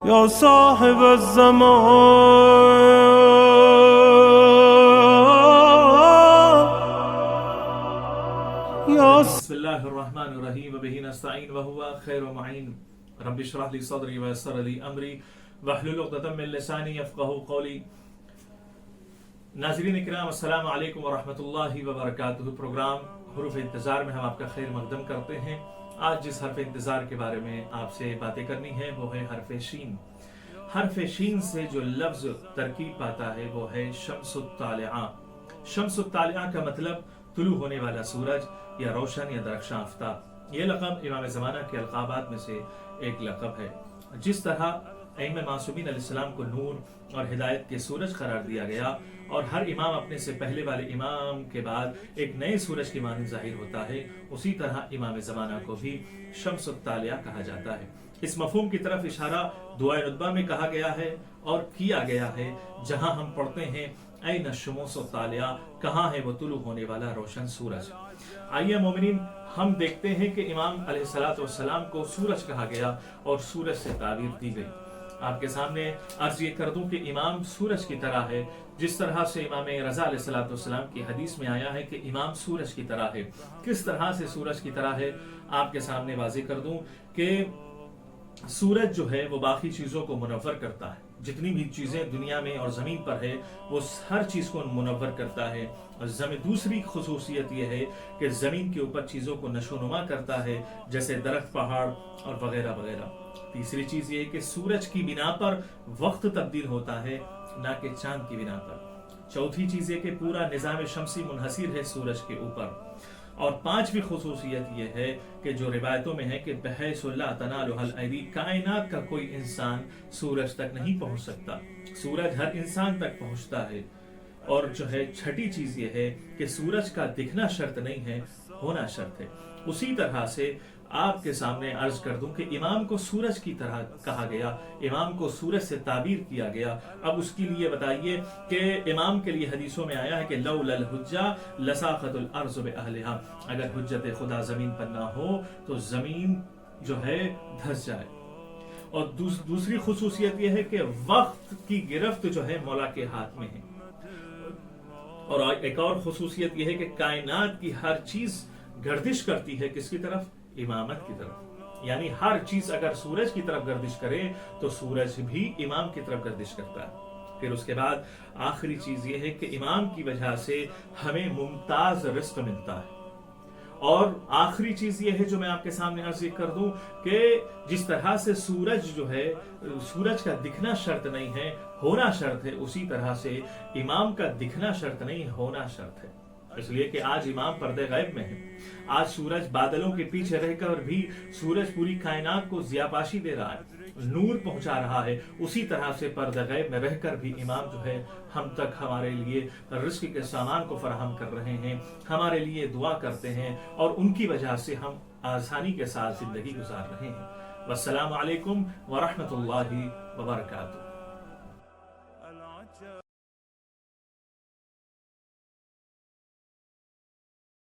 یا صاحب الزمان یا بسم اللہ الرحمن الرحیم وبہ نستعین وہو خیر معین رب اشرح لی صدری ویسر لی امری واحلل عقدۃ من لسانی یفقہوا قولی. ناظرین کرام، السلام علیکم ورحمۃ اللہ وبرکاتہ. پروگرام حروف انتظار میں ہم آپ کا خیر مقدم کرتے ہیں. آج جس حرف انتظار کے بارے میں آپ سے باتیں کرنی ہے وہ ہے حرف شین. حرف شین سے جو لفظ ترکیب پاتا ہے وہ ہے شمس الطالعہ. شمس الطالعہ کا مطلب طلوع ہونے والا سورج یا روشن یا درخشاں آفتاب. یہ لقب امام زمانہ کے القابات میں سے ایک لقب ہے. جس طرح ائمہ معصومین علیہ السلام کو نور اور ہدایت کے سورج قرار دیا گیا اور ہر امام اپنے سے پہلے والے امام کے بعد ایک نئے سورج کی مانند ظاہر ہوتا ہے، اسی طرح امام زمانہ کو بھی شمس الطالعہ کہا جاتا ہے. اس مفہوم کی طرف اشارہ دعائے ندبہ میں کہا گیا ہے اور کیا گیا ہے، جہاں ہم پڑھتے ہیں این الشموس الطالعہ، کہاں ہے وہ طلوع ہونے والا روشن سورج. آئیے مومنین، ہم دیکھتے ہیں کہ امام علیہ الصلوۃ والسلام کو سورج کہا گیا اور سورج سے تعبیر دی گئی. آپ کے سامنے عرض یہ کر دوں کہ امام سورج کی طرح ہے، جس طرح سے امام رضا علیہ الصلوۃ والسلام کی حدیث میں آیا ہے کہ امام سورج کی طرح ہے. کس طرح سے سورج کی طرح ہے آپ کے سامنے واضح کر دوں کہ سورج جو ہے وہ باقی چیزوں کو منور کرتا ہے. جتنی بھی چیزیں دنیا میں اور زمین پر ہے وہ ہر چیز کو منور کرتا ہے. اور دوسری خصوصیت یہ ہے کہ زمین کے اوپر چیزوں کو نشو نما کرتا ہے، جیسے درخت، پہاڑ اور وغیرہ وغیرہ. تیسری چیز یہ ہے کہ سورج کی بنا پر وقت تبدیل ہوتا ہے، نہ کہ چاند کی بنا پر. چوتھی چیز یہ کہ پورا نظام شمسی منحصر ہے سورج کے اوپر. اور پانچویں خصوصیت یہ ہے کہ جو روایتوں میں ہے کہ بحیث لا تنالها الایدی، کائنات کا کوئی انسان سورج تک نہیں پہنچ سکتا، سورج ہر انسان تک پہنچتا ہے. اور جو ہے چھٹی چیز یہ ہے کہ سورج کا دکھنا شرط نہیں ہے، ہونا شرط ہے. اسی طرح سے آپ کے سامنے عرض کر دوں کہ امام کو سورج کی طرح کہا گیا، امام کو سورج سے تعبیر کیا گیا. اب اس کے لیے بتائیے کہ امام کے لیے حدیثوں میں آیا ہے کہ لولا الحجہ لساقط الارض باہلھا، اگر حجت خدا زمین پر نہ ہو تو زمین جو ہے دھس جائے. اور دوسری خصوصیت یہ ہے کہ وقت کی گرفت جو ہے مولا کے ہاتھ میں ہے. اور ایک اور خصوصیت یہ ہے کہ کائنات کی ہر چیز گردش کرتی ہے کس کی طرف؟ امامت کی طرف. یعنی ہر چیز اگر سورج کی طرف گردش کرے تو سورج بھی امام کی طرف گردش کرتا ہے. پھر اس کے بعد آخری چیز یہ ہے کہ امام کی وجہ سے ہمیں ممتاز رزق ملتا ہے. اور آخری چیز یہ ہے جو میں آپ کے سامنے عرض کر دوں کہ جس طرح سے سورج جو ہے، سورج کا دکھنا شرط نہیں ہے، ہونا شرط ہے، اسی طرح سے امام کا دکھنا شرط نہیں، ہونا شرط ہے. اس لیے کہ آج امام پردے غیب میں ہے. آج سورج بادلوں کے پیچھے رہ کر بھی سورج پوری کائنات کو ضیاءپاشی دے رہا ہے، نور پہنچا رہا ہے. اسی طرح سے پردے غیب میں رہ کر بھی امام جو ہے ہم تک ہمارے لیے رزق کے سامان کو فراہم کر رہے ہیں، ہمارے لیے دعا کرتے ہیں اور ان کی وجہ سے ہم آسانی کے ساتھ زندگی گزار رہے ہیں. والسلام علیکم ورحمۃ اللہ وبرکاتہ.